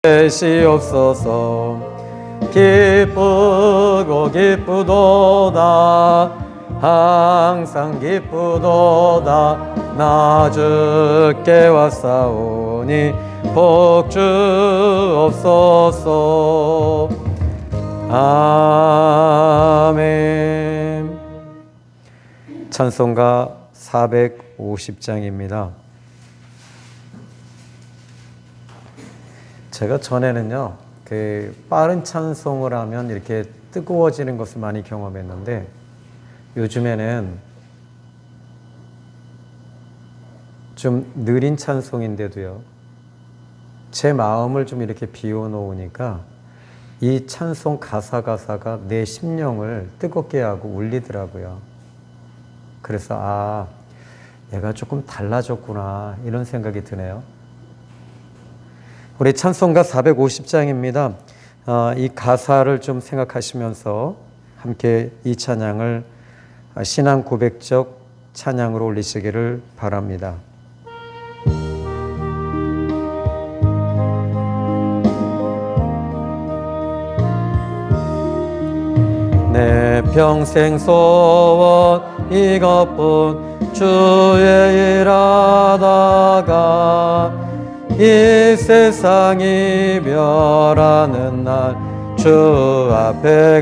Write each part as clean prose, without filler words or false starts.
되시옵소서. 기쁘고 기쁘도다 항상 기쁘도다 나 주께 왔사오니 복 주옵소서. 아멘. 찬송가 450장입니다. 제가 전에는요, 빠른 찬송을 하면 이렇게 뜨거워지는 것을 많이 경험했는데, 요즘에는 좀 느린 찬송인데도요, 제 마음을 좀 이렇게 비워놓으니까 이 찬송 가사가 내 심령을 뜨겁게 하고 울리더라고요. 그래서 얘가 조금 달라졌구나 이런 생각이 드네요. 우리 찬송가 450장입니다. 이 가사를 좀 생각하시면서 함께 이 찬양을 신앙 고백적 찬양으로 올리시기를 바랍니다. 내 평생 소원 이것뿐 주의 일하다가 이 세상 이별하는 날 주 앞에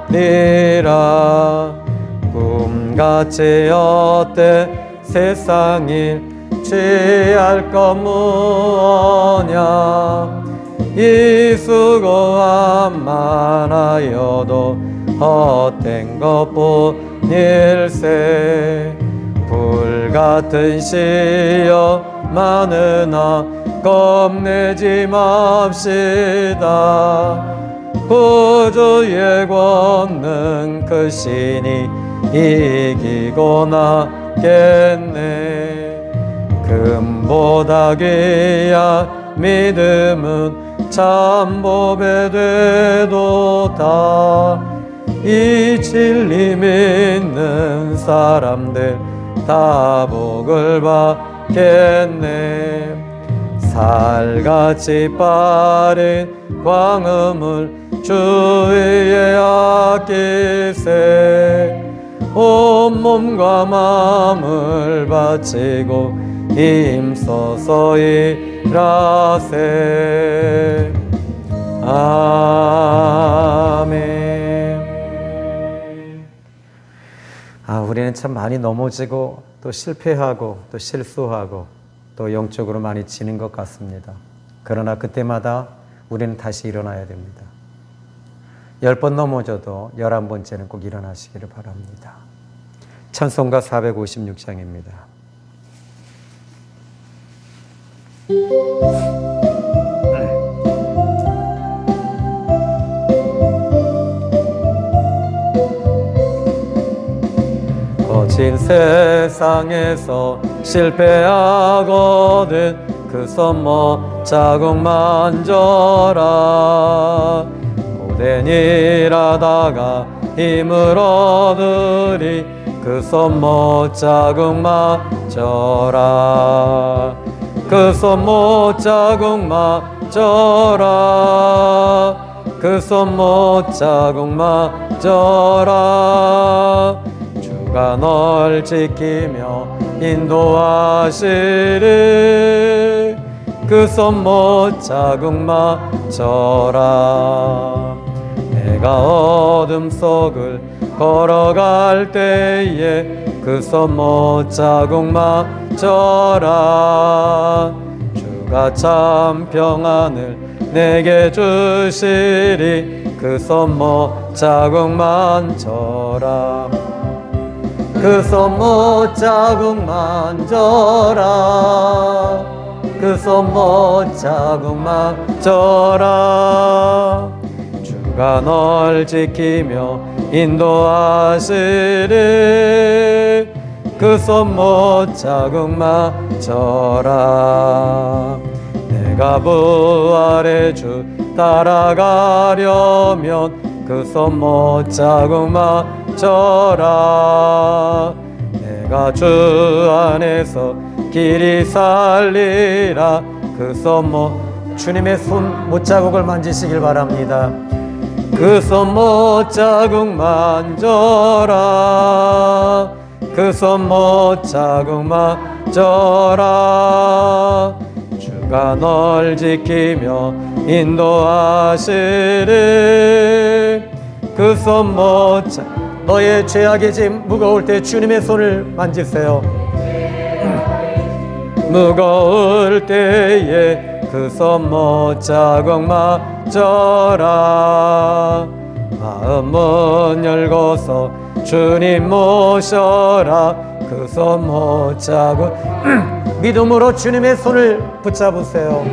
가리라. 꿈같이 어때 세상 일 취할 것 무엇냐. 이 수고함 많아여도 헛된 것뿐일세. 불같은 시여 많으나 겁내지 맙시다. 구주의 권능 크시니 이기고 나겠네. 금보다 귀한 믿음은 참 보배 되도다. 이 진리 믿는 사람들 다 복을 받겠네. 살같이 빠른 광음을 주위에 아끼세. 온몸과 마음을 바치고 힘써서 일하세. 아멘. 우리는 참 많이 넘어지고 또 실패하고 또 실수하고 또 영적으로 많이 지는 것 같습니다. 그러나 그때마다 우리는 다시 일어나야 됩니다. 10번 넘어져도 11번째는 꼭 일어나시기를 바랍니다. 찬송가 456장입니다. 거친 세상에서 실패하거든 그 손목 자국만 져라. 고된 일하다가 힘을 얻으리 그 손목 자국만 져라. 그 손목 자국만 져라. 그 손목 자국만 져라. 주가 널 지키며 인도하시리 그 손목 자국만 져라. 내가 어둠 속을 걸어갈 때에 그 손목 자국만 져라. 주가 참 평안을 내게 주시리 그 손목 자국만 져라. 그 손목 자국만 져라. 그 손목 자국만 져라. 주가 널 지키며 인도하시리 그 손목 자국만 져라. 내가 부활의 주 따라가려면 그 손목 자국만 져라. 내가 주 안에서 길이 살리라 그 손목 주님의 손 못자국을 만지시길 바랍니다. 그 손 못자국 만져라. 그 손 못자국 만져라. 주가 널 지키며 인도하시리. 그 손 못자국, 너의 죄악의 짐 무거울 때 주님의 손을 만지세요. 무거울 때에 그 손 못자국 만져라. 마음 문 열고서 주님 모셔라. 그 손 못자국 믿음으로 주님의 손을 붙잡으세요.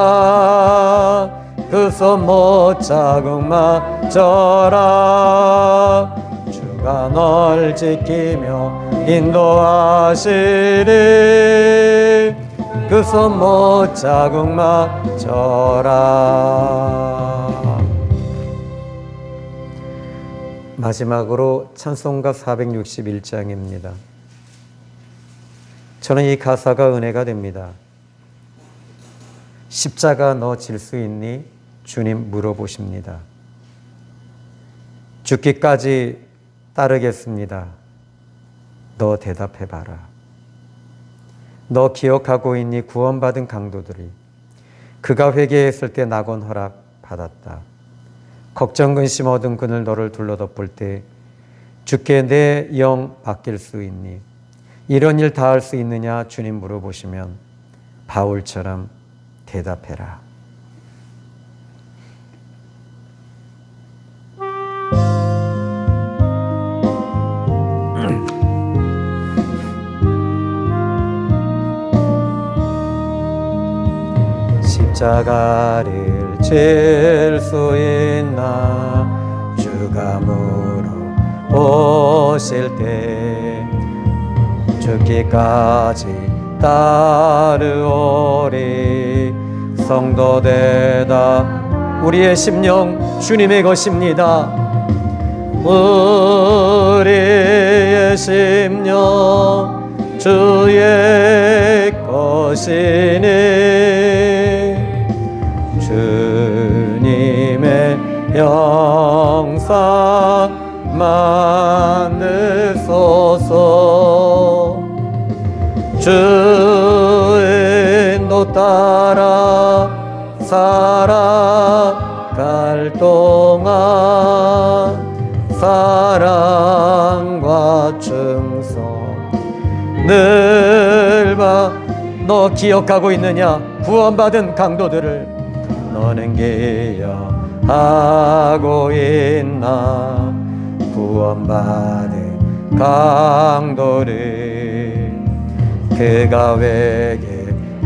만져라. 그 손 못자국 만져라. 주가 널 지키며 인도하시리. 그 손 못자국 만져라. 마지막으로 찬송가 461장입니다. 저는 이 가사가 은혜가 됩니다. 십자가 너 질 수 있니? 주님 물어보십니다. 죽기까지 따르겠습니다. 너 대답해봐라. 너 기억하고 있니? 구원받은 강도들이 그가 회개했을 때 낙원 허락 받았다. 걱정 근심 얻은 그늘 너를 둘러덮을 때 주께 내 영 맡길 수 있니? 이런 일 다 할 수 있느냐? 주님 물어보시면 바울처럼 대답해라. 십자가를 질 수 있나? 주가 물어보실 때 죽기까지 따르오리. 성도 대답, 우리의 심령 주님의 것입니다. 우리의 심령 주의 것이니 주님의 형상 만드소서. 주 인도 따라 살아갈 동안 사랑과 충성 늘 봐. 너 기억하고 있느냐? 구원받은 강도들을 너는 기억하고 있나? 구원받은 강도를 그가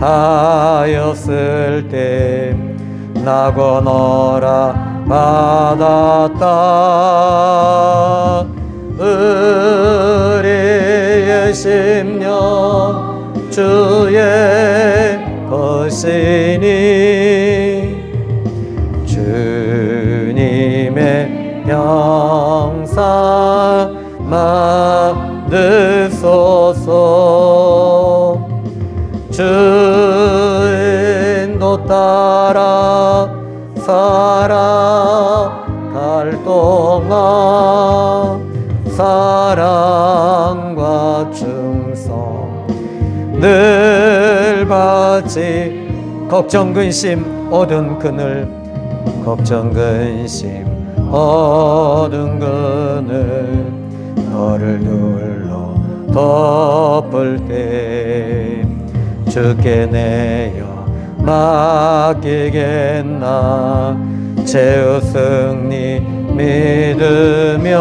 회개하였을 때 낙원 허락 받았다. 우리의 심령 주의 것이니 주님의 형상 만드소서. 주 인도 따라 살아갈 동안 사랑과 충성 늘 받지. 걱정 근심 얻은 그늘, 걱정 근심 얻은 그늘 너를 눌러 덮을 때 주께 내어 맡기겠나? 죄의 승리 믿으며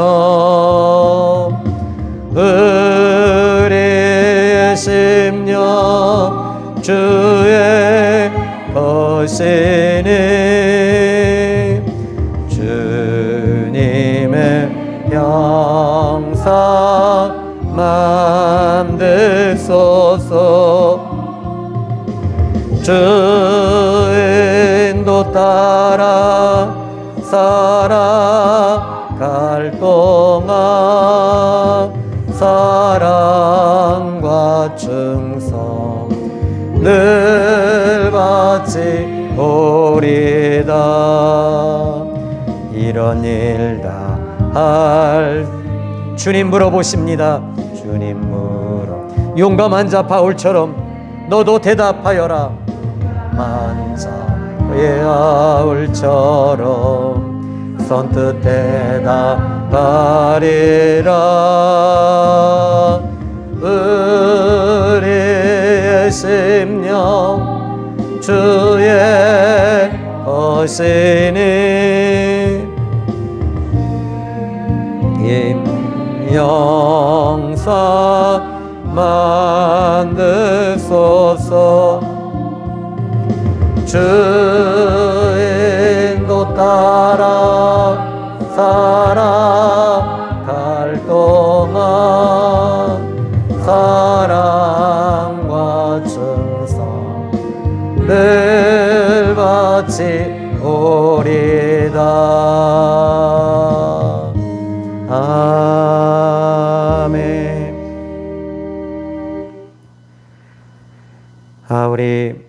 우리의 심령 주의 것이니 주님의 형상 만드소서. 주 인도 따라 살아갈 동안 사랑과 충성 늘 받지 오리다. 이런 일 다 할 주님 물어보십니다. 주님 물어 용감한 자 바울처럼 너도 대답하여라. 만자의 아울처럼 선뜻 대답하리라. 우리의 심령 주의 것이니 임영사 만드소서. 주인도 따라 살아갈 동안 사랑과 충성 늘 받지 오리다. 아멘. 우리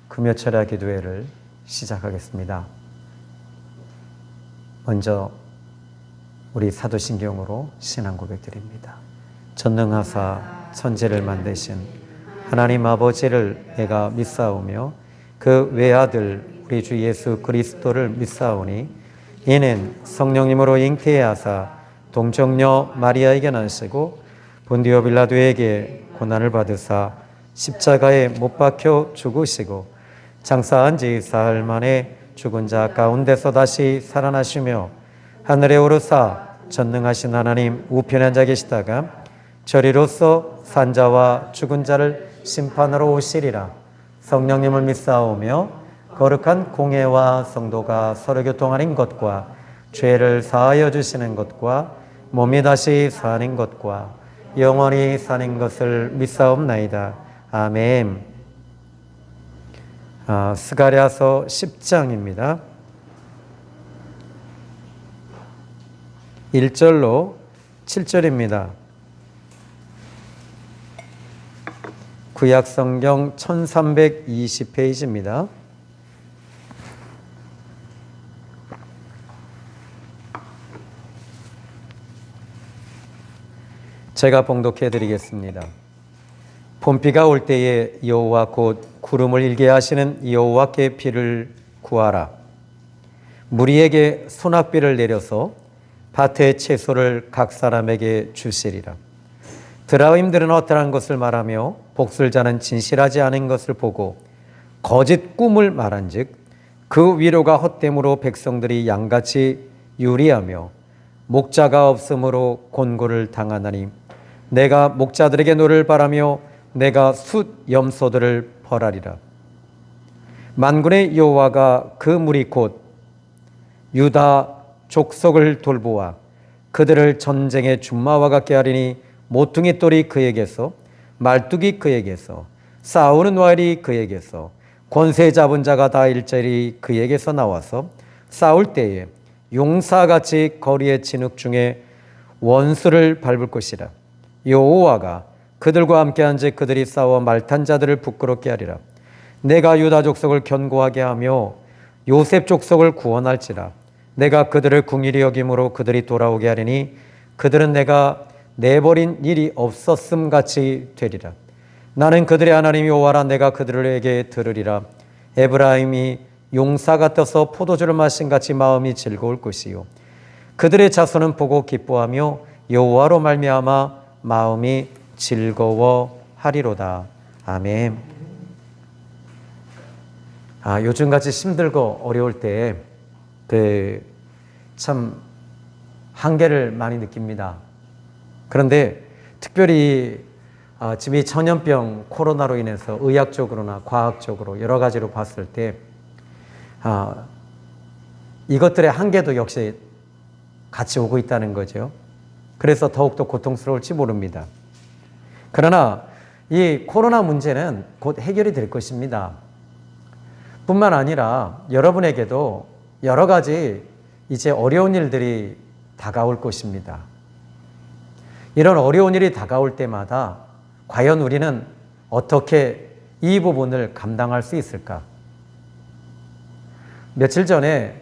금요철야 기도회를 시작하겠습니다. 먼저 우리 사도신경으로 신앙 고백드립니다. 전능하사 천지를 만드신 하나님 아버지를 내가 믿사오며 그 외아들 우리 주 예수 그리스도를 믿사오니 이는 성령님으로 잉태하사 동정녀 마리아에게 나시고 본디오 빌라도에게 고난을 받으사 십자가에 못 박혀 죽으시고 장사한 지 사흘 만에 죽은 자 가운데서 다시 살아나시며 하늘에 오르사 전능하신 하나님 우편에 앉아 계시다가 저리로서 산자와 죽은 자를 심판하러 오시리라. 성령님을 믿사오며 거룩한 공회와 성도가 서로 교통하는 것과 죄를 사하여 주시는 것과 몸이 다시 사는 것과 영원히 사는 것을 믿사옵나이다. 아멘. 스가랴서 10장입니다. 1절로 7절입니다. 구약성경 1320페이지입니다. 제가 봉독해 드리겠습니다. 봄비가 올 때에 여호와 곧 구름을 일게 하시는 여호와께 비를 구하라. 무리에게 소낙비를 내려서 밭의 채소를 각 사람에게 주시리라. 드라임들은 어떠한 것을 말하며 복술자는 진실하지 않은 것을 보고 거짓 꿈을 말한즉 그 위로가 헛됨으로 백성들이 양같이 유리하며 목자가 없으므로 곤고를 당하나니 내가 목자들에게 노를 바라며 내가 숫 염소들을 벌하리라. 만군의 여호와가 그 무리 곧 유다 족속을 돌보아 그들을 전쟁의 준마와 같게 하리니 모퉁이 돌이 그에게서 말뚝이 그에게서 싸우는 활이 그에게서 권세 잡은 자가 다 일절이 그에게서 나와서 싸울 때에 용사같이 거리의 진흙 중에 원수를 밟을 것이라. 여호와가 그들과 함께한즉 그들이 싸워 말탄 자들을 부끄럽게 하리라. 내가 유다 족속을 견고하게 하며 요셉 족속을 구원할지라. 내가 그들을 궁일이 여김으로 그들이 돌아오게 하리니 그들은 내가 내버린 일이 없었음 같이 되리라. 나는 그들의 하나님 여호와라. 내가 그들에게 들으리라. 에브라임이 용사 같아서 포도주를 마신 같이 마음이 즐거울 것이요 그들의 자손은 보고 기뻐하며 여호와로 말미암아 마음이 즐거워하리로다. 아멘. 요즘같이 힘들고 어려울 때 참 한계를 많이 느낍니다. 그런데 특별히 지금 전염병 코로나로 인해서 의학적으로나 과학적으로 여러 가지로 봤을 때 이것들의 한계도 역시 같이 오고 있다는 거죠. 그래서 더욱더 고통스러울지 모릅니다. 그러나 이 코로나 문제는 곧 해결이 될 것입니다. 뿐만 아니라 여러분에게도 여러 가지 이제 어려운 일들이 다가올 것입니다. 이런 어려운 일이 다가올 때마다 과연 우리는 어떻게 이 부분을 감당할 수 있을까? 며칠 전에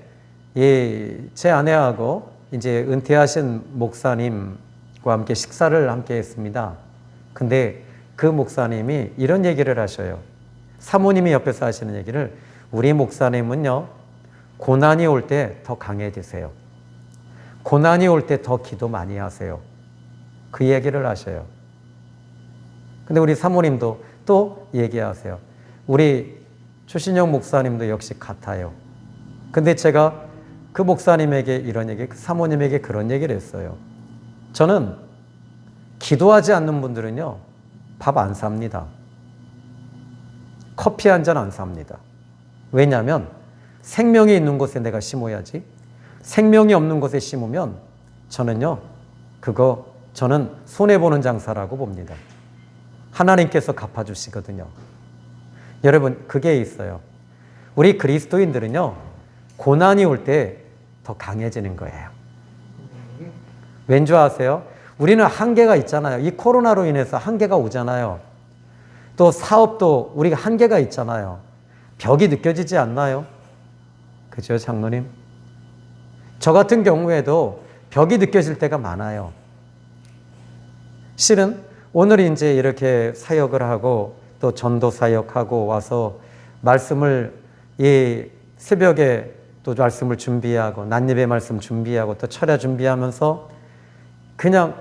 제 아내하고 이제 은퇴하신 목사님과 함께 식사를 함께 했습니다. 근데 그 목사님이 이런 얘기를 하셔요. 사모님이 옆에서 하시는 얘기를, 우리 목사님은요, 고난이 올 때 더 강해지세요. 고난이 올 때 더 기도 많이 하세요. 그 얘기를 하셔요. 근데 우리 사모님도 또 얘기하세요. 우리 추신영 목사님도 역시 같아요. 근데 제가 그 목사님에게 이런 얘기, 그 사모님에게 그런 얘기를 했어요. 저는 기도하지 않는 분들은요, 밥 안 삽니다. 커피 한 잔 안 삽니다. 왜냐하면 생명이 있는 곳에 내가 심어야지, 생명이 없는 곳에 심으면 저는 손해보는 장사라고 봅니다. 하나님께서 갚아주시거든요. 여러분, 그게 있어요. 우리 그리스도인들은요, 고난이 올 때 더 강해지는 거예요. 왠지 아세요? 우리는 한계가 있잖아요. 이 코로나로 인해서 한계가 오잖아요. 또 사업도 우리가 한계가 있잖아요. 벽이 느껴지지 않나요? 그죠, 장로님? 저 같은 경우에도 벽이 느껴질 때가 많아요. 실은 오늘 이제 이렇게 사역을 하고 또 전도 사역하고 와서 말씀을 이 새벽에 또 말씀을 준비하고 낮예배 말씀 준비하고 또 철야 준비하면서 그냥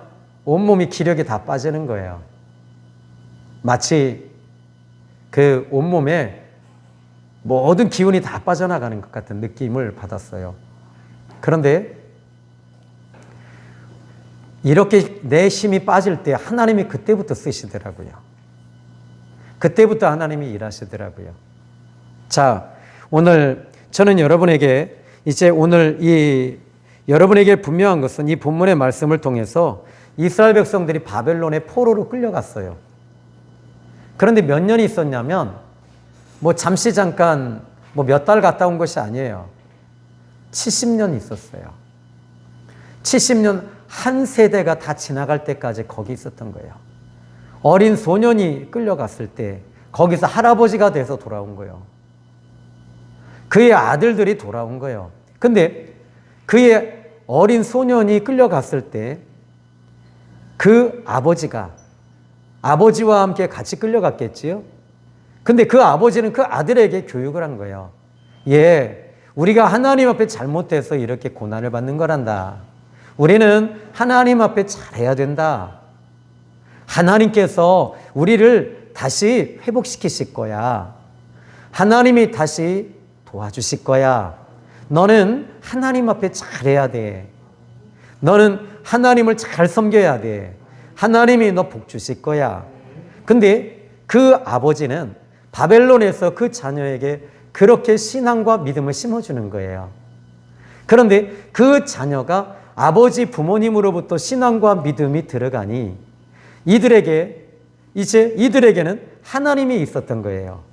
온몸이 기력이 다 빠지는 거예요. 마치 그 온몸에 모든 기운이 다 빠져나가는 것 같은 느낌을 받았어요. 그런데 이렇게 내 힘이 빠질 때 하나님이 그때부터 쓰시더라고요. 그때부터 하나님이 일하시더라고요. 자, 오늘 저는 여러분에게 여러분에게 분명한 것은 이 본문의 말씀을 통해서 이스라엘 백성들이 바벨론의 포로로 끌려갔어요. 그런데 몇 년이 있었냐면 잠시 잠깐 몇 달 갔다 온 것이 아니에요. 70년 있었어요. 70년 한 세대가 다 지나갈 때까지 거기 있었던 거예요. 어린 소년이 끌려갔을 때 거기서 할아버지가 돼서 돌아온 거예요. 그의 아들들이 돌아온 거예요. 근데 그의 어린 소년이 끌려갔을 때 그 아버지와 함께 같이 끌려갔겠지요. 근데 그 아버지는 그 아들에게 교육을 한 거예요. 우리가 하나님 앞에 잘못해서 이렇게 고난을 받는 거란다. 우리는 하나님 앞에 잘해야 된다. 하나님께서 우리를 다시 회복시키실 거야. 하나님이 다시 도와주실 거야. 너는 하나님 앞에 잘해야 돼. 너는 하나님을 잘 섬겨야 돼. 하나님이 너 복 주실 거야. 근데 그 아버지는 바벨론에서 그 자녀에게 그렇게 신앙과 믿음을 심어주는 거예요. 그런데 그 자녀가 아버지 부모님으로부터 신앙과 믿음이 들어가니 이들에게는 하나님이 있었던 거예요.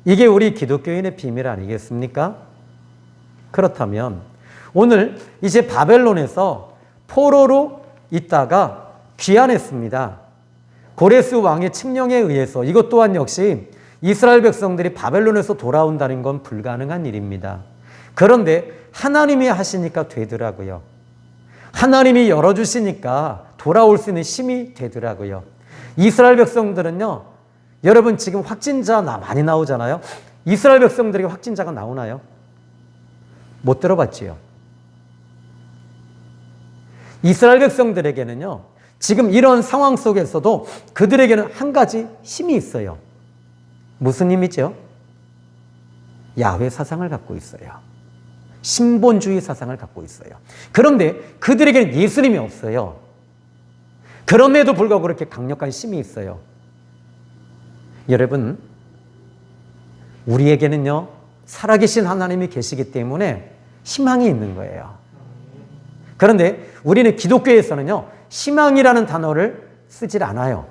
이게 우리 기독교인의 비밀 아니겠습니까? 그렇다면 오늘 이제 바벨론에서 포로로 있다가 귀환했습니다. 고레스 왕의 칙령에 의해서 이것 또한 역시 이스라엘 백성들이 바벨론에서 돌아온다는 건 불가능한 일입니다. 그런데 하나님이 하시니까 되더라고요. 하나님이 열어주시니까 돌아올 수 있는 힘이 되더라고요. 이스라엘 백성들은요, 여러분 지금 확진자 많이 나오잖아요. 이스라엘 백성들에게 확진자가 나오나요? 못 들어봤지요. 이스라엘 백성들에게는요, 지금 이런 상황 속에서도 그들에게는 한 가지 힘이 있어요. 무슨 힘이죠? 야훼 사상을 갖고 있어요. 신본주의 사상을 갖고 있어요. 그런데 그들에게는 예수님이 없어요. 그럼에도 불구하고 그렇게 강력한 힘이 있어요. 여러분, 우리에게는요, 살아계신 하나님이 계시기 때문에 희망이 있는 거예요. 그런데 우리는 기독교에서는요, 희망이라는 단어를 쓰질 않아요.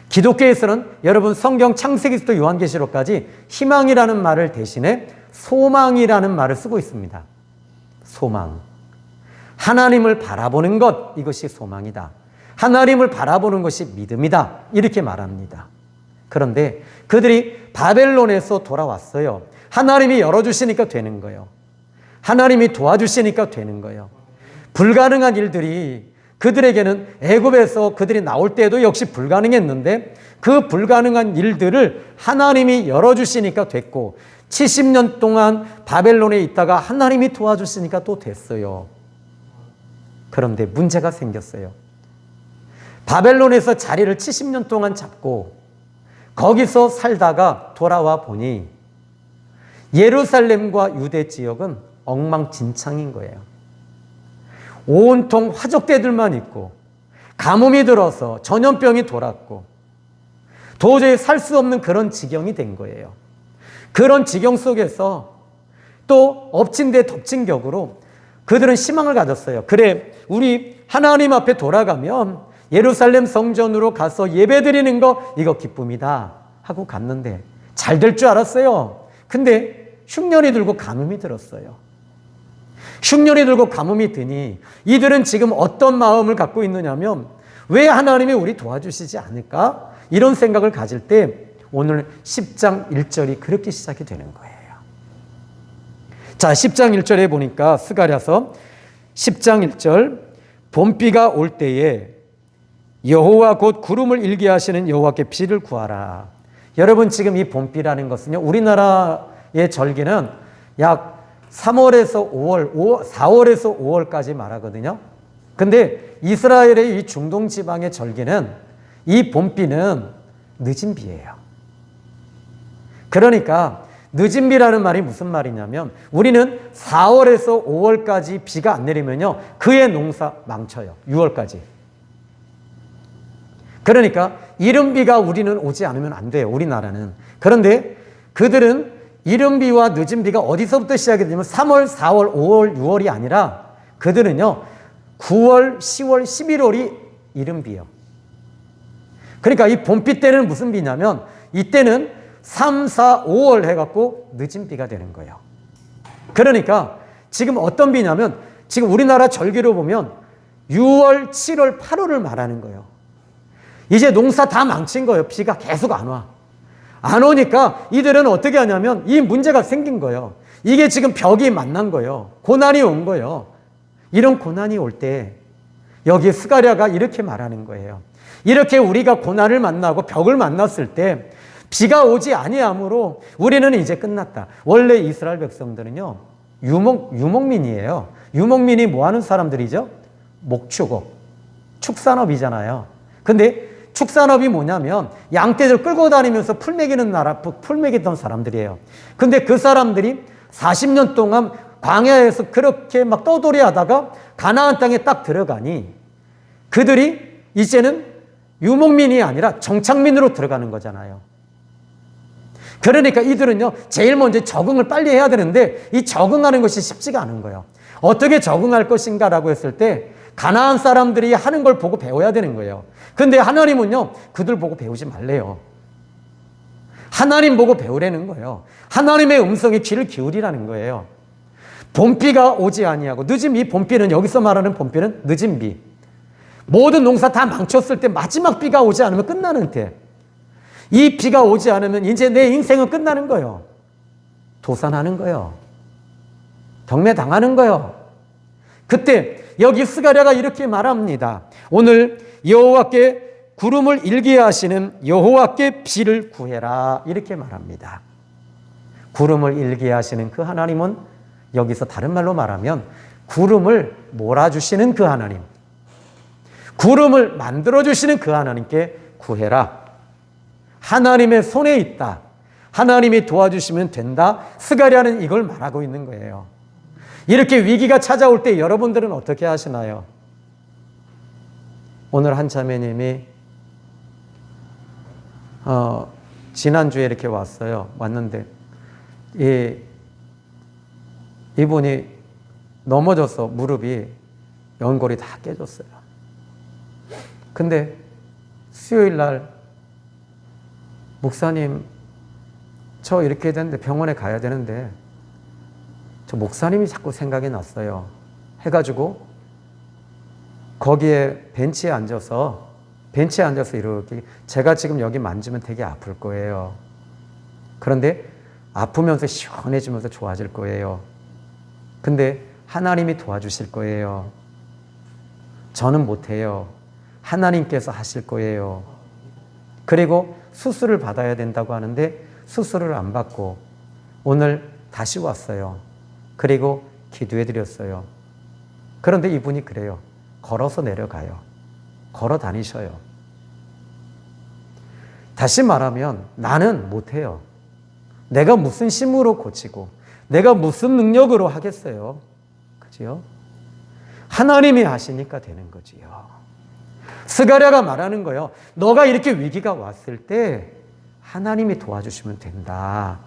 기독교에서는 여러분 성경 창세기부터 요한계시록까지 희망이라는 말을 대신에 소망이라는 말을 쓰고 있습니다. 소망. 하나님을 바라보는 것, 이것이 소망이다. 하나님을 바라보는 것이 믿음이다. 이렇게 말합니다. 그런데 그들이 바벨론에서 돌아왔어요. 하나님이 열어주시니까 되는 거예요. 하나님이 도와주시니까 되는 거예요. 불가능한 일들이 그들에게는 애굽에서 그들이 나올 때도 역시 불가능했는데 그 불가능한 일들을 하나님이 열어주시니까 됐고 70년 동안 바벨론에 있다가 하나님이 도와주시니까 또 됐어요. 그런데 문제가 생겼어요. 바벨론에서 자리를 70년 동안 잡고 거기서 살다가 돌아와 보니 예루살렘과 유대 지역은 엉망진창인 거예요. 온통 화족대들만 있고 가뭄이 들어서 전염병이 돌았고 도저히 살 수 없는 그런 지경이 된 거예요. 그런 지경 속에서 또 엎친 데 덮친 격으로 그들은 희망을 가졌어요. 그래, 우리 하나님 앞에 돌아가면 예루살렘 성전으로 가서 예배드리는 거 이거 기쁨이다 하고 갔는데 잘 될 줄 알았어요. 근데 흉년이 들고 가뭄이 들었어요. 흉년이 들고 가뭄이 드니 이들은 지금 어떤 마음을 갖고 있느냐면 왜 하나님이 우리 도와주시지 않을까? 이런 생각을 가질 때 오늘 10장 1절이 그렇게 시작이 되는 거예요. 자, 10장 1절에 보니까 스가랴서 10장 1절 봄비가 올 때에 여호와 곧 구름을 일게 하시는 여호와께 비를 구하라. 여러분 지금 이 봄비라는 것은요, 우리나라의 절기는 약 3월에서 5월, 4월에서 5월까지 말하거든요. 근데 이스라엘의 이 중동 지방의 절기는 이 봄비는 늦은 비예요. 그러니까 늦은 비라는 말이 무슨 말이냐면 우리는 4월에서 5월까지 비가 안 내리면요, 그의 농사 망쳐요. 6월까지. 그러니까 이른 비가 우리는 오지 않으면 안 돼요. 우리나라는. 그런데 그들은 이른 비와 늦은 비가 어디서부터 시작이 되냐면 3월, 4월, 5월, 6월이 아니라 그들은요 9월, 10월, 11월이 이른 비예요. 그러니까 이 봄비 때는 무슨 비냐면 이때는 3, 4, 5월 해갖고 늦은 비가 되는 거예요. 그러니까 지금 어떤 비냐면 지금 우리나라 절기로 보면 6월, 7월, 8월을 말하는 거예요. 이제 농사 다 망친 거예요. 비가 계속 안 와. 안 오니까 이들은 어떻게 하냐면 이 문제가 생긴 거예요. 이게 지금 벽이 만난 거예요. 고난이 온 거예요. 이런 고난이 올 때 여기 스가랴가 이렇게 말하는 거예요. 이렇게 우리가 고난을 만나고 벽을 만났을 때 비가 오지 아니하므로 우리는 이제 끝났다. 원래 이스라엘 백성들은요 유목민이에요. 유목민이 뭐 하는 사람들이죠? 목축업, 축산업이잖아요. 근데 축산업이 뭐냐면 양떼들 끌고 다니면서 풀 먹이는 나라, 풀 먹이던 사람들이에요. 근데 그 사람들이 40년 동안 광야에서 그렇게 막 떠돌이 하다가 가나안 땅에 딱 들어가니 그들이 이제는 유목민이 아니라 정착민으로 들어가는 거잖아요. 그러니까 이들은요 제일 먼저 적응을 빨리 해야 되는데 이 적응하는 것이 쉽지가 않은 거예요. 어떻게 적응할 것인가라고 했을 때 가나안 사람들이 하는 걸 보고 배워야 되는 거예요. 근데 하나님은요 그들 보고 배우지 말래요. 하나님 보고 배우라는 거예요. 하나님의 음성에 귀를 기울이라는 거예요. 봄비가 오지 아니하고 늦은 비, 봄비는 여기서 말하는 봄비는 늦은 비. 모든 농사 다 망쳤을 때 마지막 비가 오지 않으면 끝나는 때, 이 비가 오지 않으면 이제 내 인생은 끝나는 거예요. 도산하는 거예요. 경매당하는 거예요. 그때 여기 스가랴가 이렇게 말합니다. 오늘 여호와께 구름을 일게 하시는 여호와께 비를 구해라 이렇게 말합니다. 구름을 일게 하시는 그 하나님은 여기서 다른 말로 말하면 구름을 몰아주시는 그 하나님, 구름을 만들어주시는 그 하나님께 구해라. 하나님의 손에 있다. 하나님이 도와주시면 된다. 스가랴는 이걸 말하고 있는 거예요. 이렇게 위기가 찾아올 때 여러분들은 어떻게 하시나요? 오늘 한 자매님이 지난주에 이렇게 왔는데 이분이 넘어져서 무릎이 연골이 다 깨졌어요. 근데 수요일 날 목사님 저 이렇게 됐는데 병원에 가야 되는데 저 목사님이 자꾸 생각이 났어요. 해가지고 거기에 벤치에 앉아서 이렇게 제가 지금 여기 만지면 되게 아플 거예요. 그런데 아프면서 시원해지면서 좋아질 거예요. 근데 하나님이 도와주실 거예요. 저는 못해요. 하나님께서 하실 거예요. 그리고 수술을 받아야 된다고 하는데 수술을 안 받고 오늘 다시 왔어요. 그리고 기도해 드렸어요. 그런데 이분이 그래요. 걸어서 내려가요. 걸어 다니셔요. 다시 말하면 나는 못해요. 내가 무슨 힘으로 고치고 내가 무슨 능력으로 하겠어요. 그죠? 하나님이 하시니까 되는 거지요. 스가랴가 말하는 거예요. 너가 이렇게 위기가 왔을 때 하나님이 도와주시면 된다.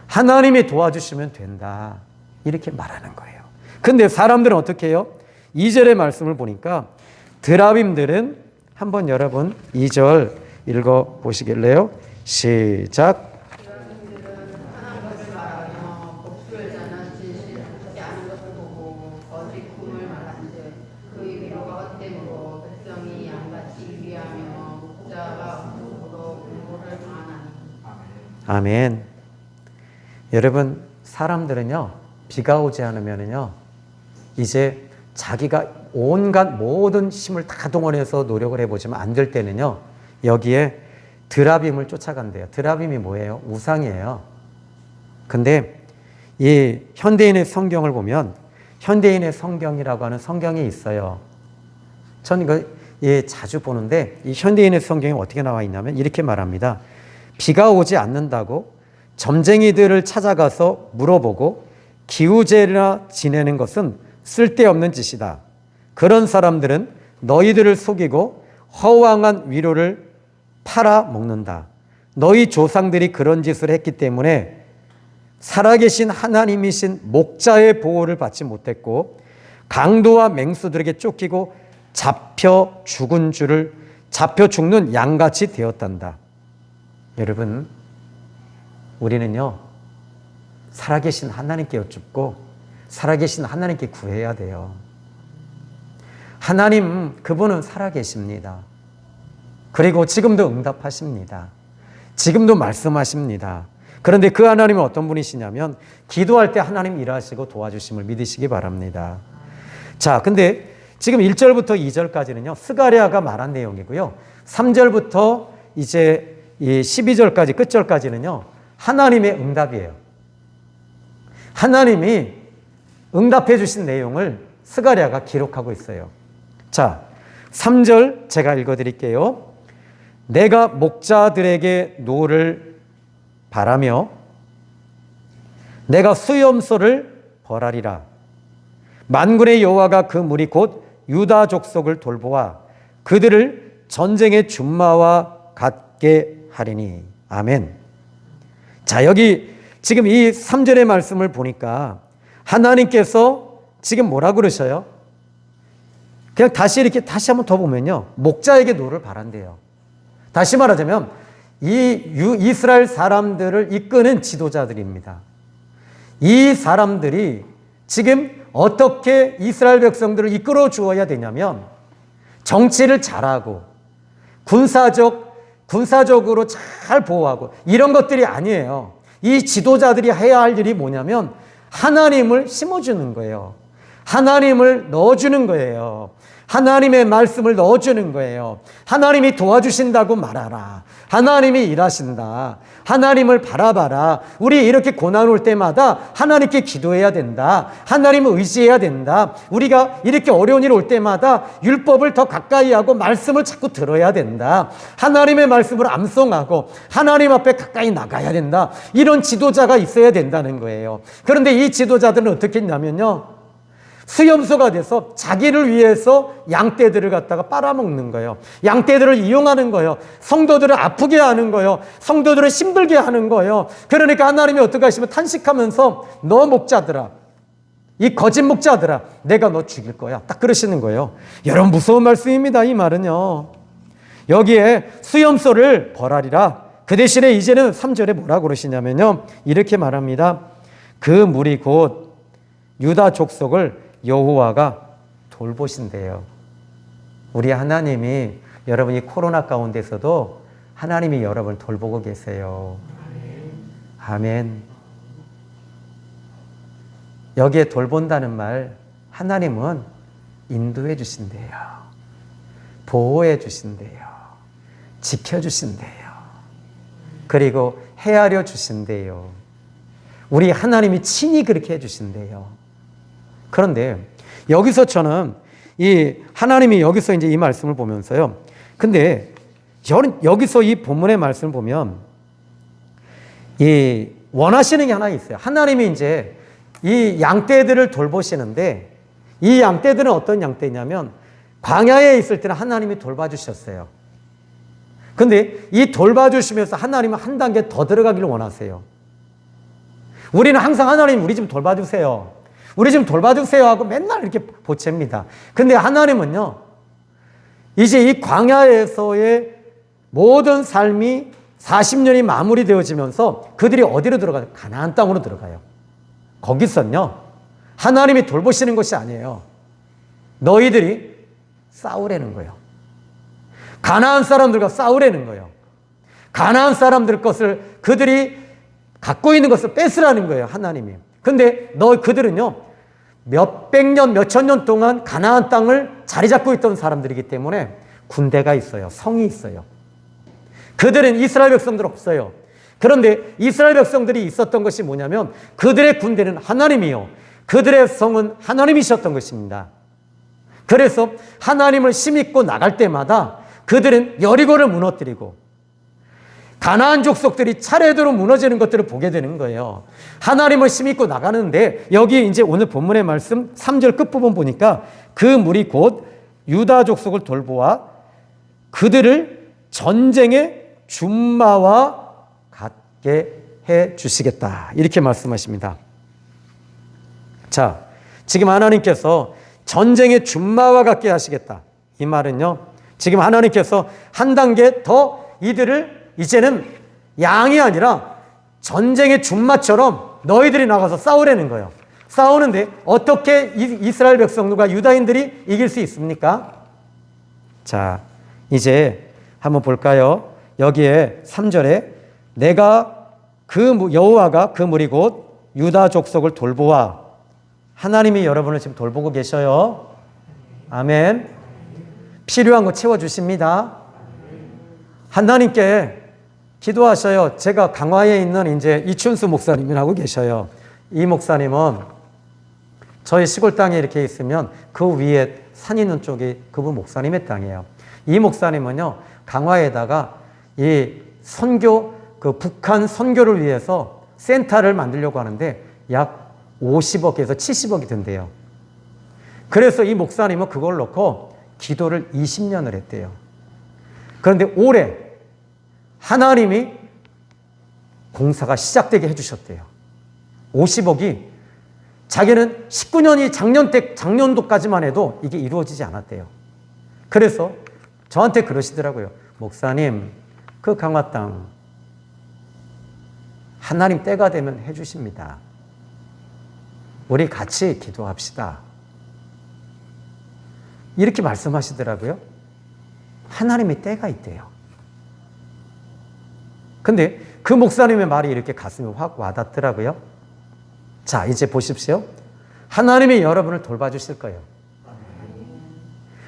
하나님이 도와주시면 된다. 이렇게 말하는 거예요. 근데 사람들은 어떻게 해요? 2절의 말씀을 보니까 드라빔들은 한번 여러분 2절 읽어 보시겠래요? 시작. 아멘. 여러분, 사람들은요, 비가 오지 않으면요, 이제 자기가 온갖 모든 힘을 다 동원해서 노력을 해보지만 안 될 때는요, 여기에 드라빔을 쫓아간대요. 드라빔이 뭐예요? 우상이에요. 근데 이 현대인의 성경을 보면 현대인의 성경이라고 하는 성경이 있어요. 전 이거 자주 보는데 이 현대인의 성경에 어떻게 나와 있냐면 이렇게 말합니다. 비가 오지 않는다고 점쟁이들을 찾아가서 물어보고 기우제나 지내는 것은 쓸데없는 짓이다. 그런 사람들은 너희들을 속이고 허황한 위로를 팔아 먹는다. 너희 조상들이 그런 짓을 했기 때문에 살아계신 하나님이신 목자의 보호를 받지 못했고 강도와 맹수들에게 쫓기고 잡혀 죽는 양같이 되었단다. 여러분, 우리는요, 살아계신 하나님께 여쭙고 살아계신 하나님께 구해야 돼요. 하나님, 그분은 살아계십니다. 그리고 지금도 응답하십니다. 지금도 말씀하십니다. 그런데 그 하나님은 어떤 분이시냐면 기도할 때 하나님 일하시고 도와주심을 믿으시기 바랍니다. 자, 근데 지금 1절부터 2절까지는요, 스가랴가 말한 내용이고요. 3절부터 이제 이 12절까지 끝절까지는요, 하나님의 응답이에요. 하나님이 응답해 주신 내용을 스가랴가 기록하고 있어요. 자, 3절 제가 읽어드릴게요. 내가 목자들에게 노를 바라며 내가 수염소를 벌하리라. 만군의 여호와가 그 무리 곧 유다 족속을 돌보아 그들을 전쟁의 준마와 같게 하리니. 아멘. 자, 여기 지금 이 3절의 말씀을 보니까 하나님께서 지금 뭐라 그러셔요? 그냥 다시 한번 더 보면요, 목자에게 노를 바란대요. 다시 말하자면 이 이스라엘 사람들을 이끄는 지도자들입니다. 이 사람들이 지금 어떻게 이스라엘 백성들을 이끌어 주어야 되냐면 정치를 잘하고 군사적으로 잘 보호하고 이런 것들이 아니에요. 이 지도자들이 해야 할 일이 뭐냐면 하나님을 심어주는 거예요. 하나님을 넣어주는 거예요. 하나님의 말씀을 넣어주는 거예요. 하나님이 도와주신다고 말하라. 하나님이 일하신다. 하나님을 바라봐라. 우리 이렇게 고난 올 때마다 하나님께 기도해야 된다. 하나님을 의지해야 된다. 우리가 이렇게 어려운 일 올 때마다 율법을 더 가까이 하고 말씀을 자꾸 들어야 된다. 하나님의 말씀을 암송하고 하나님 앞에 가까이 나가야 된다. 이런 지도자가 있어야 된다는 거예요. 그런데 이 지도자들은 어떻게 했냐면요, 수염소가 돼서 자기를 위해서 양떼들을 갖다가 빨아먹는 거예요. 양떼들을 이용하는 거예요. 성도들을 아프게 하는 거예요. 성도들을 힘들게 하는 거예요. 그러니까 하나님이 어떻게 하시면 탄식하면서 너 목자들아, 이 거짓 목자들아, 내가 너 죽일 거야. 딱 그러시는 거예요. 여러분, 무서운 말씀입니다. 이 말은요. 여기에 수염소를 벌하리라. 그 대신에 이제는 3절에 뭐라고 그러시냐면요, 이렇게 말합니다. 그 무리 곧 유다 족속을 여호와가 돌보신대요. 우리 하나님이 여러분이 코로나 가운데서도 하나님이 여러분을 돌보고 계세요. 아멘. 여기에 돌본다는 말, 하나님은 인도해 주신대요. 보호해 주신대요. 지켜주신대요. 그리고 헤아려 주신대요. 우리 하나님이 친히 그렇게 해주신대요. 그런데 여기서 저는 이 하나님이 여기서 이제 이 말씀을 보면서요. 근데 저는 여기서 이 본문의 말씀을 보면 이 원하시는 게 하나 있어요. 하나님이 이제 이 양떼들을 돌보시는데 이 양떼들은 어떤 양떼냐면 광야에 있을 때는 하나님이 돌봐주셨어요. 근데 이 돌봐주시면서 하나님은 한 단계 더 들어가기를 원하세요. 우리는 항상 하나님 우리 좀 돌봐주세요. 우리 좀 돌봐주세요 하고 맨날 이렇게 보챕니다. 근데 하나님은요, 이제 이 광야에서의 모든 삶이 40년이 마무리되어지면서 그들이 어디로 들어가요? 가나안 땅으로 들어가요. 거기서는요, 하나님이 돌보시는 것이 아니에요. 너희들이 싸우라는 거예요. 가나안 사람들과 싸우라는 거예요. 가나안 사람들 것을 그들이 갖고 있는 것을 뺏으라는 거예요, 하나님이. 근데 그들은요, 몇백 년, 몇천 년 동안 가나안 땅을 자리 잡고 있던 사람들이기 때문에 군대가 있어요. 성이 있어요. 그들은 이스라엘 백성들 없어요. 그런데 이스라엘 백성들이 있었던 것이 뭐냐면 그들의 군대는 하나님이요. 그들의 성은 하나님이셨던 것입니다. 그래서 하나님을 힘입고 나갈 때마다 그들은 여리고를 무너뜨리고 가나안 족속들이 차례대로 무너지는 것들을 보게 되는 거예요. 하나님을 힘입고 나가는데 여기 이제 오늘 본문의 말씀 3절 끝부분 보니까 그 무리 곧 유다 족속을 돌보아 그들을 전쟁의 준마와 같게 해 주시겠다. 이렇게 말씀하십니다. 자, 지금 하나님께서 전쟁의 준마와 같게 하시겠다. 이 말은요, 지금 하나님께서 한 단계 더 이들을 이제는 양이 아니라 전쟁의 준마처럼 너희들이 나가서 싸우라는 거예요. 싸우는데 어떻게 이스라엘 백성들과 유다인들이 이길 수 있습니까? 자, 이제 한번 볼까요? 여기에 3절에 내가 여호와가 그 무리 곧 유다 족속을 돌보아. 하나님이 여러분을 지금 돌보고 계셔요. 아멘. 필요한 거 채워주십니다. 하나님께 기도하셔요. 제가 강화에 있는 이제 이춘수 목사님이라고 계셔요. 이 목사님은 저희 시골 땅에 이렇게 있으면 그 위에 산 있는 쪽이 그분 목사님의 땅이에요. 이 목사님은요, 강화에다가 이 북한 선교를 위해서 센터를 만들려고 하는데 약 50억에서 70억이 든대요. 그래서 이 목사님은 그걸 놓고 기도를 20년을 했대요. 그런데 올해 하나님이 공사가 시작되게 해주셨대요. 50억이 자기는 19년이 작년도까지만 해도 이게 이루어지지 않았대요. 그래서 저한테 그러시더라고요. 목사님, 그 강화 땅 하나님 때가 되면 해주십니다. 우리 같이 기도합시다. 이렇게 말씀하시더라고요. 하나님의 때가 있대요. 근데 그 목사님의 말이 이렇게 가슴에 확 와닿더라고요. 자, 이제 보십시오. 하나님이 여러분을 돌봐주실 거예요.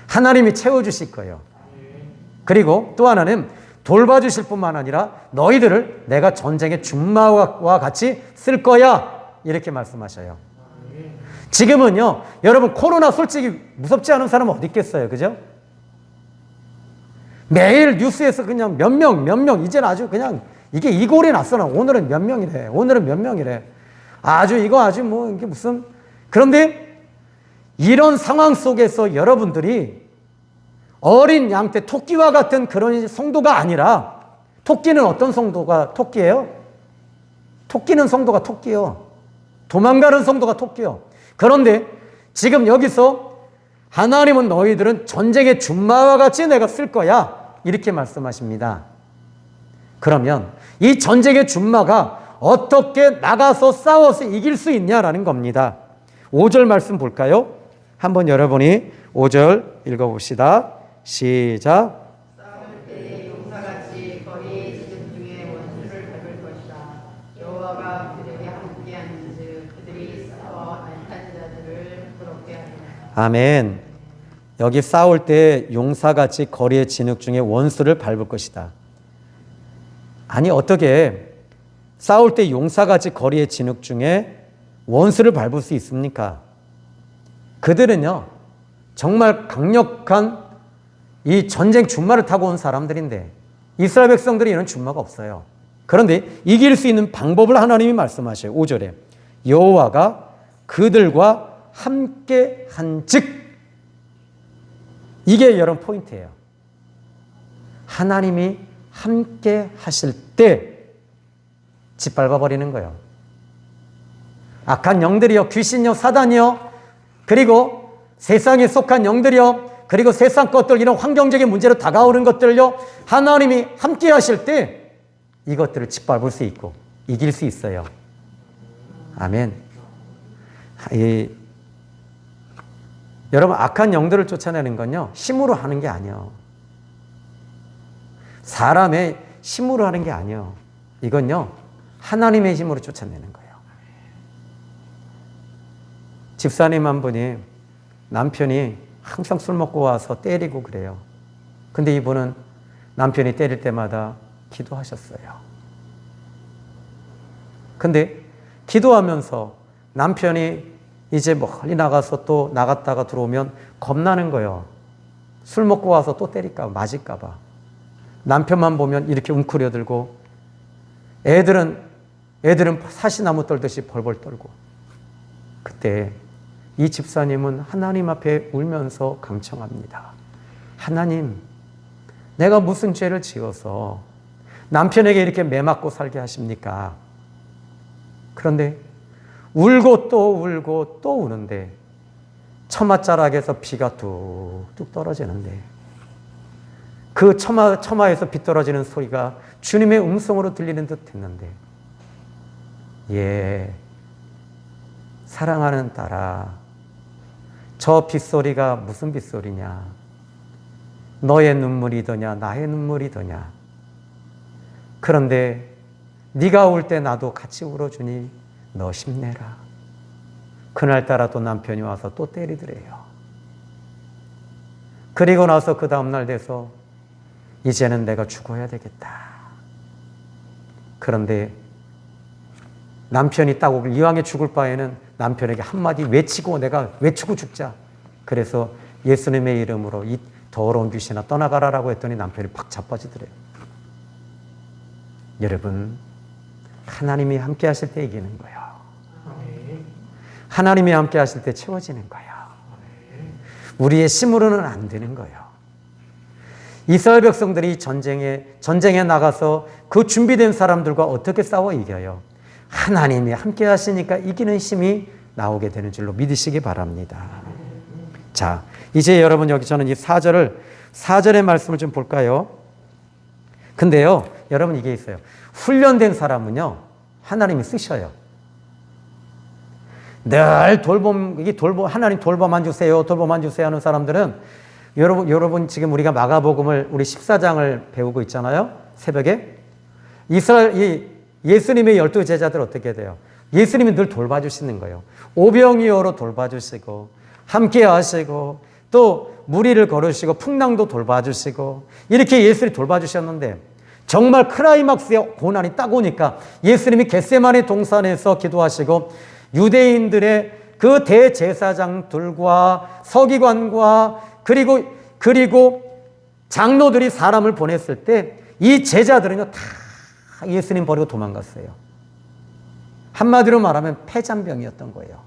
하나님이 채워주실 거예요. 그리고 또 하나는 돌봐주실 뿐만 아니라 너희들을 내가 전쟁의 준마와 같이 쓸 거야. 이렇게 말씀하셔요. 지금은요, 여러분 코로나 솔직히 무섭지 않은 사람은 어디 있겠어요. 그죠? 매일 뉴스에서 그냥 몇 명, 이제는 아주 그냥 이게 이골이 났어. 오늘은 몇 명이래. 오늘은 몇 명이래. 아주 뭐, 이게 무슨. 그런데 이런 상황 속에서 여러분들이 어린 양떼, 토끼와 같은 그런 성도가 아니라, 토끼는 어떤 성도가 토끼예요? 토끼는 성도가 토끼요. 도망가는 성도가 토끼요. 그런데 지금 여기서 하나님은 너희들은 전쟁의 준마와 같이 내가 쓸 거야. 이렇게 말씀하십니다. 그러면 이 전쟁의 준마가 어떻게 나가서 싸워서 이길 수 있냐라는 겁니다. 5절 말씀 볼까요? 한번 여러분이 5절 읽어봅시다. 시작. 싸울 때에 용사같이 거리에 지금 중에 원수를 밟을 것이다. 여호와 함께하는즉 그들이 싸워 악한 자들을 부럽게 하리라. 아멘. 여기 싸울 때 용사같이 거리의 진흙 중에 원수를 밟을 것이다. 아니 어떻게 싸울 때 용사같이 거리의 진흙 중에 원수를 밟을 수 있습니까? 그들은요 정말 강력한 이 전쟁 준마를 타고 온 사람들인데 이스라엘 백성들이 이런 준마가 없어요. 그런데 이길 수 있는 방법을 하나님이 말씀하셔요. 5절에 여호와가 그들과 함께 한즉, 이게 여러분 포인트예요. 하나님이 함께 하실 때 짓밟아 버리는 거예요. 악한 영들이요, 귀신이요, 사단이요, 그리고 세상에 속한 영들이요, 그리고 세상 것들, 이런 환경적인 문제로 다가오는 것들요, 하나님이 함께 하실 때 이것들을 짓밟을 수 있고 이길 수 있어요. 아멘. 여러분, 악한 영들을 쫓아내는 건요 힘으로 하는 게 아니에요. 사람의 힘으로 하는 게 아니에요. 이건요 하나님의 힘으로 쫓아내는 거예요. 집사님 한 분이 남편이 항상 술 먹고 와서 때리고 그래요. 근데 이분은 남편이 때릴 때마다 기도하셨어요. 근데 기도하면서 남편이 이제 멀리 나가서 또 나갔다가 들어오면 겁나는 거예요. 술 먹고 와서 또 때릴까 봐, 맞을까 봐. 남편만 보면 이렇게 웅크려들고, 애들은 사시나무 떨듯이 벌벌 떨고. 그때 이 집사님은 하나님 앞에 울면서 강청합니다. 하나님, 내가 무슨 죄를 지어서 남편에게 이렇게 매맞고 살게 하십니까? 그런데 울고 또 울고 또 우는데 처마자락에서 비가 뚝뚝 떨어지는데 그 처마에서 비 떨어지는 소리가 주님의 음성으로 들리는 듯 했는데, 예, 사랑하는 딸아, 저 빗소리가 무슨 빗소리냐? 너의 눈물이더냐 나의 눈물이더냐? 그런데 네가 울 때 나도 같이 울어주니 너 힘내라. 그날따라 또 남편이 와서 또 때리더래요. 그리고 나서 그 다음날 돼서 이제는 내가 죽어야 되겠다. 그런데 남편이 딱 이왕에 죽을 바에는 남편에게 한마디 외치고 내가 외치고 죽자. 그래서 예수님의 이름으로 이 더러운 귀신아 떠나가라라고 했더니 남편이 팍 자빠지더래요. 여러분, 하나님이 함께 하실 때 이기는 거예요. 하나님이 함께 하실 때 채워지는 거예요. 우리의 힘으로는 안 되는 거예요. 이스라엘 백성들이 전쟁에 나가서 그 준비된 사람들과 어떻게 싸워 이겨요? 하나님이 함께 하시니까 이기는 힘이 나오게 되는 줄로 믿으시기 바랍니다. 자, 이제 여러분 여기 저는 이 4절의 말씀을 좀 볼까요? 근데요, 여러분 이게 있어요. 훈련된 사람은요, 하나님이 쓰셔요. 늘 하나님 돌봄만 주세요, 돌봄만 주세요 하는 사람들은 여러분 지금 우리가 마가복음을 우리 14장을 배우고 있잖아요. 새벽에. 예수님의 12 제자들 어떻게 돼요? 예수님이 늘 돌봐주시는 거예요. 오병이어로 돌봐주시고 함께 하시고 또 무리를 걸으시고 풍랑도 돌봐주시고 이렇게 예수님이 돌봐주셨는데 정말 클라이막스의 고난이 딱 오니까 예수님이 겟세마네 동산에서 기도하시고 유대인들의 그 대제사장들과 서기관과 그리고 장로들이 사람을 보냈을 때 이 제자들은요 다 예수님 버리고 도망갔어요. 한마디로 말하면 폐잔병이었던 거예요.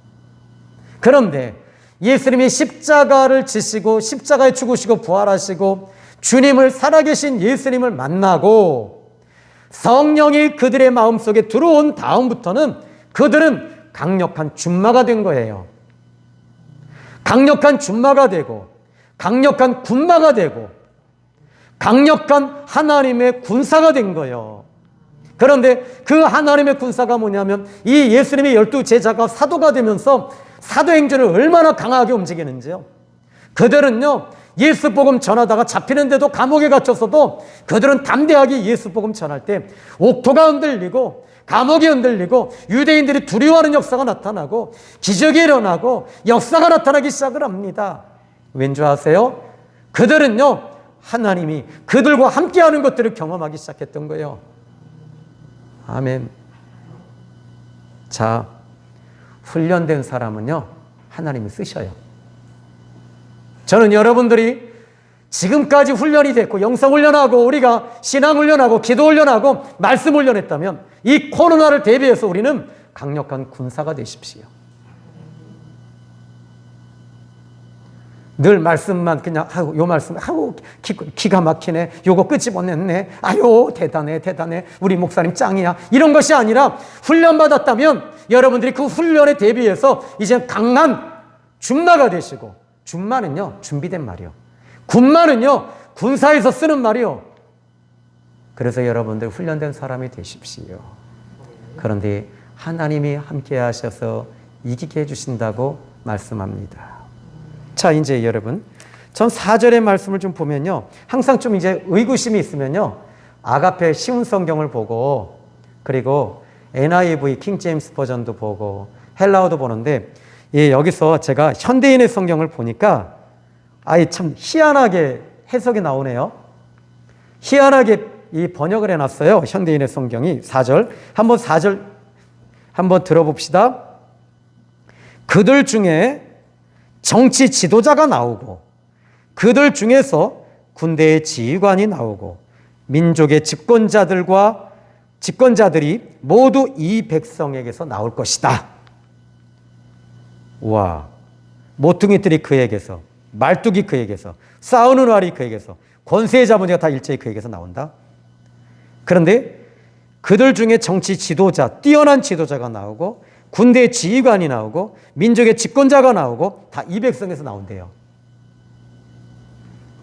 그런데 예수님이 십자가를 지시고 십자가에 죽으시고 부활하시고 주님을 살아계신 예수님을 만나고 성령이 그들의 마음속에 들어온 다음부터는 그들은 강력한 준마가 된 거예요. 강력한 준마가 되고 강력한 군마가 되고 강력한 하나님의 군사가 된 거예요. 그런데 그 하나님의 군사가 뭐냐면 이 예수님의 12 제자가 사도가 되면서 사도행전을 얼마나 강하게 움직이는지요. 그들은요 예수 복음 전하다가 잡히는데도 감옥에 갇혔어도 그들은 담대하게 예수 복음 전할 때 옥토가 흔들리고 감옥이 흔들리고 유대인들이 두려워하는 역사가 나타나고 기적이 일어나고 역사가 나타나기 시작을 합니다. 왠지 아세요? 그들은요, 하나님이 그들과 함께하는 것들을 경험하기 시작했던 거예요. 아멘. 자, 훈련된 사람은요, 하나님이 쓰셔요. 저는 여러분들이 지금까지 훈련이 됐고 영성 훈련하고 우리가 신앙 훈련하고 기도 훈련하고 말씀 훈련했다면 이 코로나를 대비해서 우리는 강력한 군사가 되십시오. 늘 말씀만 그냥 요 말씀 기가 막히네, 요거 끄집어냈네, 아유 대단해 우리 목사님 짱이야, 이런 것이 아니라 훈련받았다면 여러분들이 그 훈련에 대비해서 이제 강한 준마가 되시고, 준마는요 준비된 말이요, 군마는요 군사에서 쓰는 말이요. 그래서 여러분들 훈련된 사람이 되십시오. 그런데 하나님이 함께 하셔서 이기게 해주신다고 말씀합니다. 자, 이제 여러분, 전 4절의 말씀을 좀 보면요, 항상 좀 이제 의구심이 있으면요, 아가페 쉬운 성경을 보고, 그리고 NIV 킹 제임스 버전도 보고 헬라어도 보는데, 여기서 제가 현대인의 성경을 보니까 아예 참 희한하게 해석이 나오네요. 희한하게 이 번역을 해놨어요. 현대인의 성경이 4절. 한번 4절 한번 들어봅시다. 그들 중에 정치 지도자가 나오고, 그들 중에서 군대의 지휘관이 나오고, 민족의 집권자들이 모두 이 백성에게서 나올 것이다. 와, 모퉁이들이 그에게서, 말뚝이 그에게서, 싸우는 활이 그에게서, 권세의 잡은 자가 다 일제히 그에게서 나온다. 그런데 그들 중에 정치 지도자, 뛰어난 지도자가 나오고, 군대의 지휘관이 나오고, 민족의 집권자가 나오고, 다 이 백성에서 나온대요.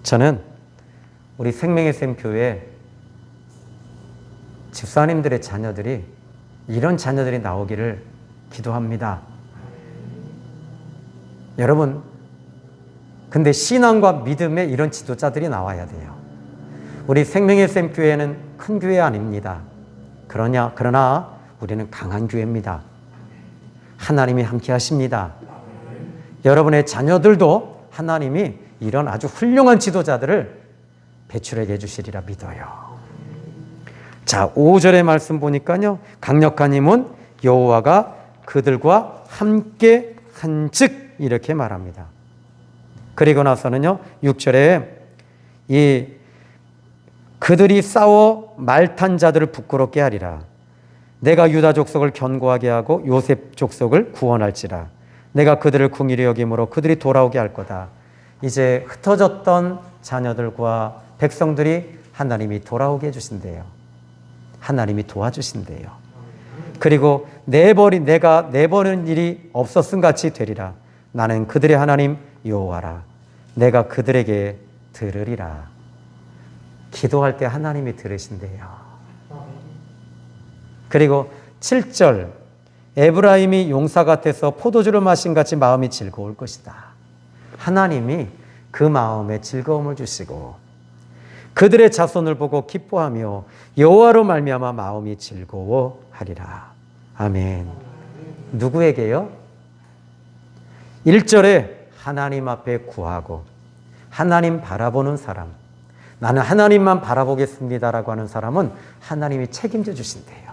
저는 우리 생명의 샘 교회 집사님들의 자녀들이, 이런 자녀들이 나오기를 기도합니다. 여러분, 근데 신앙과 믿음에 이런 지도자들이 나와야 돼요. 우리 생명의 샘 교회는 큰 교회 아닙니다. 그러나 우리는 강한 교회입니다. 하나님이 함께 하십니다. 여러분의 자녀들도 하나님이 이런 아주 훌륭한 지도자들을 배출하게 해주시리라 믿어요. 자, 5절의 말씀 보니까요, 강력한 힘은 여호와가 그들과 함께 한즉 이렇게 말합니다. 그리고 나서는요, 6절에 그들이 싸워 말탄 자들을 부끄럽게 하리라. 내가 유다 족속을 견고하게 하고 요셉 족속을 구원할지라. 내가 그들을 긍휼히 여김으로 그들이 돌아오게 할 거다. 이제 흩어졌던 자녀들과 백성들이 하나님이 돌아오게 해주신대요. 하나님이 도와주신대요. 그리고 내가 내버리는 일이 없었음 같이 되리라. 나는 그들의 하나님 여호와라. 내가 그들에게 들으리라. 기도할 때 하나님이 들으신대요. 그리고 7절, 에브라임이 용사 같아서 포도주를 마신 같이 마음이 즐거울 것이다. 하나님이 그 마음에 즐거움을 주시고 그들의 자손을 보고 기뻐하며 여호와로 말미암아 마음이 즐거워하리라. 아멘. 누구에게요? 1절에 하나님 앞에 구하고 하나님 바라보는 사람, 나는 하나님만 바라보겠습니다라고 하는 사람은 하나님이 책임져 주신대요.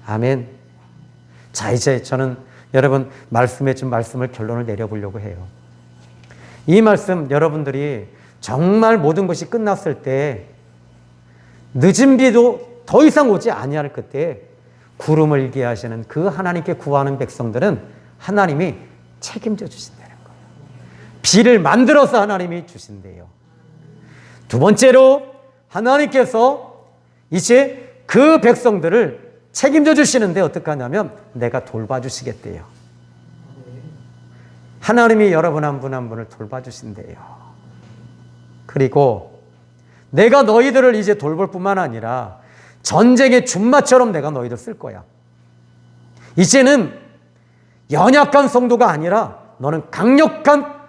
아멘. 자, 이제 저는 여러분 말씀에 좀 말씀을 결론을 내려보려고 해요. 이 말씀 여러분들이 정말 모든 것이 끝났을 때, 늦은 비도 더 이상 오지 아니할 그때 구름을 일게 하시는 그 하나님께 구하는 백성들은 하나님이 책임져 주신다는 거예요. 비를 만들어서 하나님이 주신대요. 두 번째로 하나님께서 이제 그 백성들을 책임져 주시는데 어떻게 하냐면 내가 돌봐주시겠대요. 하나님이 여러분 한 분 한 분을 돌봐주신대요. 그리고 내가 너희들을 이제 돌볼 뿐만 아니라 전쟁의 준마처럼 내가 너희들 쓸 거야. 이제는 연약한 성도가 아니라 너는 강력한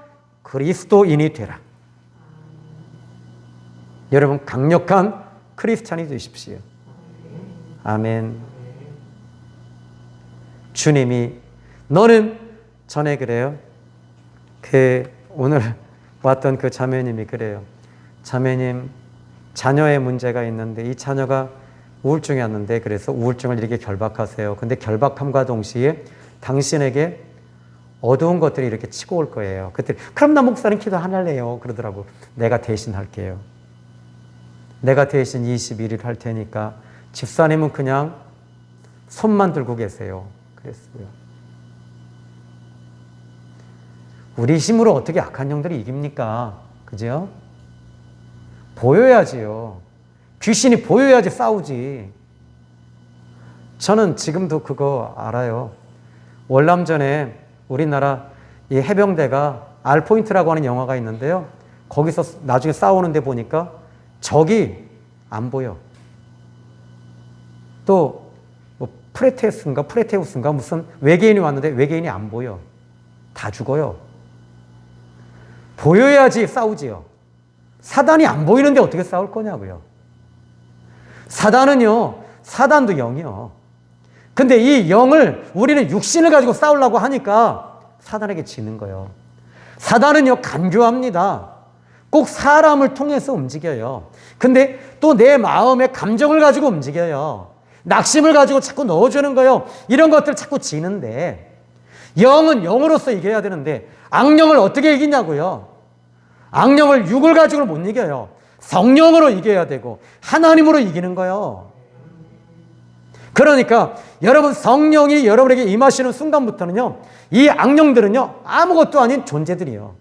그리스도인이 되라. 여러분 강력한 크리스찬이 되십시오. 아멘. 주님이 너는 전에 그래요. 오늘 왔던 그 자매님이 그래요. 자매님 자녀의 문제가 있는데 이 자녀가 우울증이 왔는데 그래서 우울증을 이렇게 결박하세요. 근데 결박함과 동시에 당신에게 어두운 것들이 이렇게 치고 올 거예요. 그때 그럼 나 목사님 기도 안 할래요. 그러더라고. 내가 대신 할게요. 내가 대신 21일 할 테니까 집사님은 그냥 손만 들고 계세요. 그랬어요. 우리 힘으로 어떻게 악한 영들이 이깁니까? 그죠? 보여야지요. 귀신이 보여야지 싸우지. 저는 지금도 그거 알아요. 월남전에 우리나라 이 해병대가 알포인트라고 하는 영화가 있는데요. 거기서 나중에 싸우는데 보니까 적이 안 보여. 또 뭐 프레테우스인가 무슨 외계인이 왔는데 외계인이 안 보여. 다 죽어요. 보여야지 싸우지요. 사단이 안 보이는데 어떻게 싸울 거냐고요. 사단도 영이요. 근데 이 영을 우리는 육신을 가지고 싸우려고 하니까 사단에게 지는 거예요. 사단은요, 간교합니다. 꼭 사람을 통해서 움직여요. 근데 또 내 마음의 감정을 가지고 움직여요. 낙심을 가지고 자꾸 넣어주는 거예요. 이런 것들 자꾸 지는데 영은 영으로서 이겨야 되는데 악령을 어떻게 이기냐고요. 악령을 육을 가지고 못 이겨요. 성령으로 이겨야 되고 하나님으로 이기는 거예요. 그러니까 여러분 성령이 여러분에게 임하시는 순간부터는요, 이 악령들은요 아무것도 아닌 존재들이에요.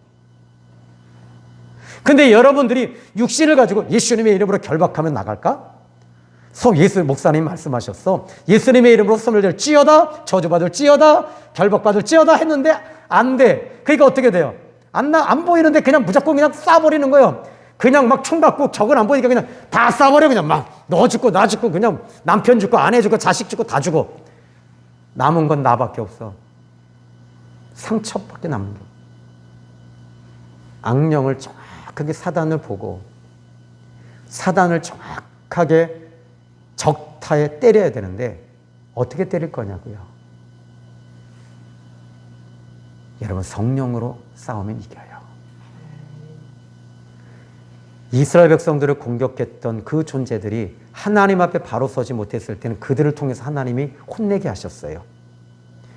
근데 여러분들이 육신을 가지고 예수님의 이름으로 결박하면 나갈까? 예수 목사님 말씀하셨어. 예수님의 이름으로 소멸될지어다, 저주받을지어다, 결박받을지어다 했는데 안 돼. 그러니까 어떻게 돼요? 안 보이는데 그냥 무조건 그냥 쏴버리는 거예요. 그냥 막 총 갖고 적은 안 보이니까 그냥 다 쏴버려. 그냥 막 너 죽고 나 죽고 그냥 남편 죽고 아내 죽고 자식 죽고 다 죽어. 남은 건 나밖에 없어. 상처밖에 남는 거. 악령을 정확하게 사단을 보고 사단을 정확하게 적타에 때려야 되는데 어떻게 때릴 거냐고요. 여러분 성령으로 싸우면 이겨요. 이스라엘 백성들을 공격했던 그 존재들이 하나님 앞에 바로 서지 못했을 때는 그들을 통해서 하나님이 혼내게 하셨어요.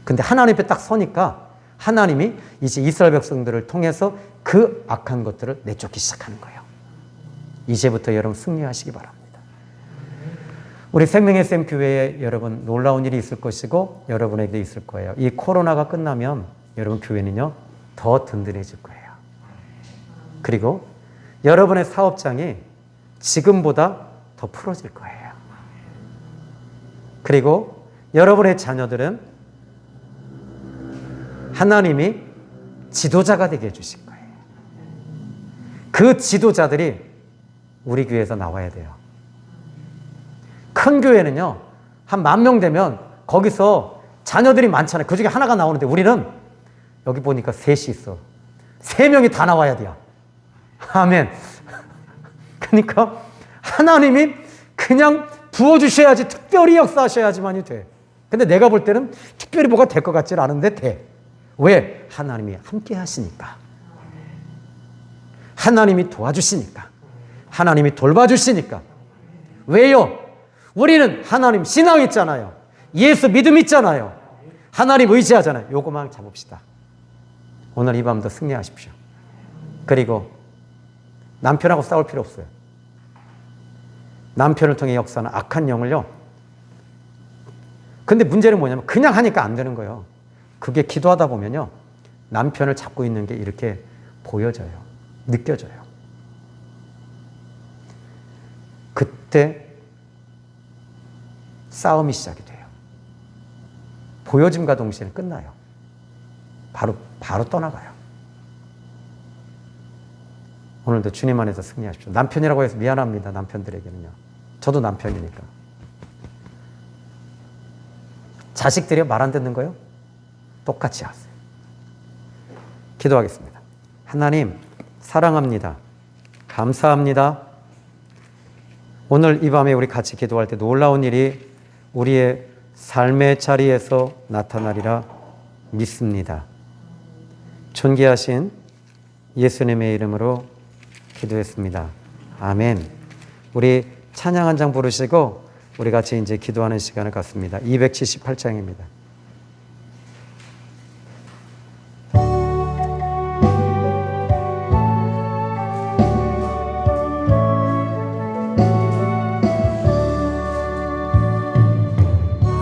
근데 하나님 앞에 딱 서니까 하나님이 이제 이스라엘 백성들을 통해서 그 악한 것들을 내쫓기 시작하는 거예요. 이제부터 여러분 승리하시기 바랍니다. 우리 생명의 샘 교회에 여러분 놀라운 일이 있을 것이고 여러분에게도 있을 거예요. 이 코로나가 끝나면 여러분 교회는요 더 든든해질 거예요. 그리고 여러분의 사업장이 지금보다 더 풀어질 거예요. 그리고 여러분의 자녀들은 하나님이 지도자가 되게 해주실 거예요. 그 지도자들이 우리 교회에서 나와야 돼요. 큰 교회는요 한 10,000명 되면 거기서 자녀들이 많잖아요. 그 중에 하나가 나오는데 우리는 여기 보니까 3이 있어. 3명이 다 나와야 돼요. 아멘. 그러니까 하나님이 그냥 부어주셔야지, 특별히 역사하셔야지만이 돼. 근데 내가 볼 때는 특별히 뭐가 될 것 같지는 않은데 돼. 왜? 하나님이 함께 하시니까. 하나님이 도와주시니까. 하나님이 돌봐주시니까. 왜요? 우리는 하나님 신앙 있잖아요. 예수 믿음 있잖아요. 하나님 의지하잖아요. 요거만 잡읍시다. 오늘 이 밤도 승리하십시오. 그리고 남편하고 싸울 필요 없어요. 남편을 통해 역사하는 악한 영을요. 근데 문제는 뭐냐면 그냥 하니까 안 되는 거예요. 그게 기도하다 보면요. 남편을 잡고 있는 게 이렇게 보여져요. 느껴져요. 그때 싸움이 시작이 돼요. 보여짐과 동시에 끝나요. 바로 떠나가요. 오늘도 주님 안에서 승리하십시오. 남편이라고 해서 미안합니다. 남편들에게는요. 저도 남편이니까. 자식들이 말 안 듣는 거요? 똑같이 하세요. 기도하겠습니다. 하나님 사랑합니다. 감사합니다. 오늘 이 밤에 우리 같이 기도할 때 놀라운 일이 우리의 삶의 자리에서 나타나리라 믿습니다. 존귀하신 예수님의 이름으로 기도했습니다. 아멘. 우리 찬양 한 장 부르시고 우리 같이 이제 기도하는 시간을 갖습니다. 278장입니다.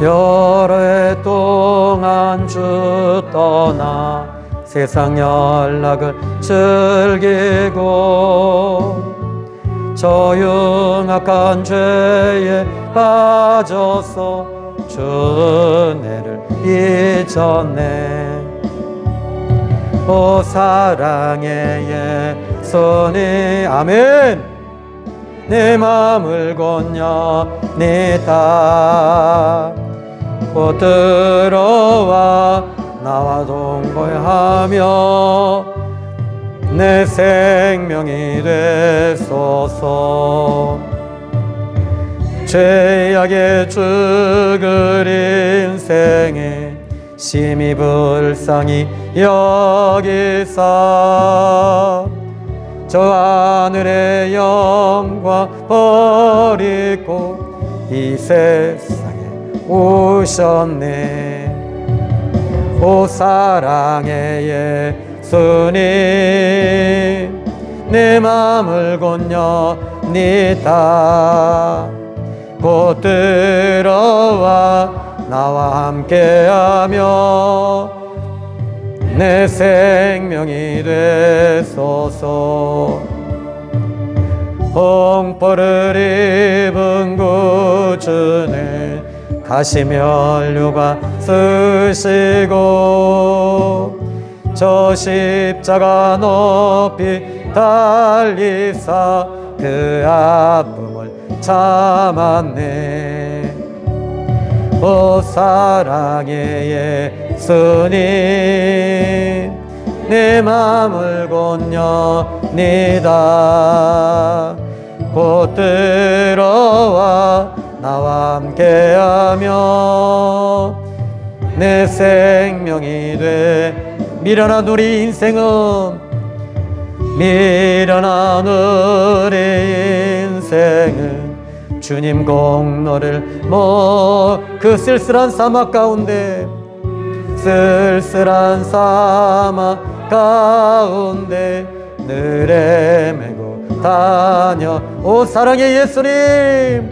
여러 해 동안 주 떠나 세상 연락을 즐기고 저 흉악한 죄에 빠져서 주 은혜를 잊었네. 오 사랑의 예수님 아멘. 내 맘을 건너니다 곧 들어와 나와 동거하며 내 생명이 되소서. 죄악에 죽을 인생에 심히 불쌍히 여기사 저 하늘의 영광 버리고 이 세상에 오셨네. 오 사랑의 예수님 내 맘을 건너니다 곧 들어와 나와 함께하며 내 생명이 되소서. 홍포를 입은 구주는 가시면류관 쓰시고 저 십자가 높이 달리사 그 아픔을 참았네. 오 사랑의 예수님 내 맘을 건너니다 곧 들어와 나와 함께하며 내 생명이 돼. 미련한 우리 인생은 미련한 우리 인생은 주님 공로를 그 쓸쓸한 사막 가운데 쓸쓸한 사막 가운데 늘 헤매고 다녀. 오 사랑의 예수님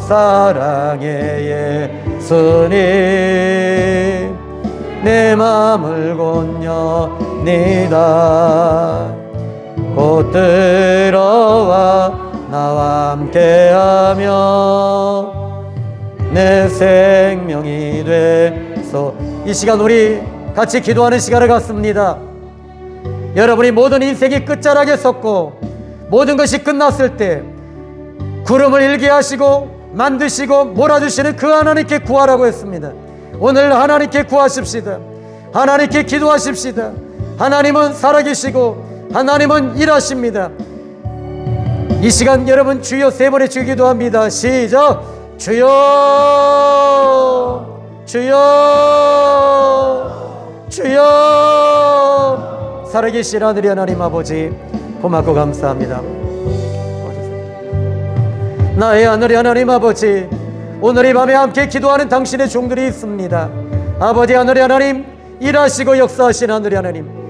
사랑의 예수님 내 맘을 건너니다 곧 들어와 나와 함께하며 내 생명이 되소. 이 시간 우리 같이 기도하는 시간을 갖습니다. 여러분이 모든 인생이 끝자락에 섰고 모든 것이 끝났을 때 구름을 일게 하시고 만드시고 몰아주시는 그 하나님께 구하라고 했습니다. 오늘 하나님께 구하십시다. 하나님께 기도하십시다. 하나님은 살아계시고 하나님은 일하십니다. 이 시간 여러분 주여 세 번의 주여 기도합니다. 시작. 주여 주여 주여. 살아계신 하늘의 하나님 아버지 고맙고 감사합니다. 나의 하늘의 하나님 아버지 오늘 이 밤에 함께 기도하는 당신의 종들이 있습니다. 아버지 하늘의 하나님 일하시고 역사하신 하늘의 하나님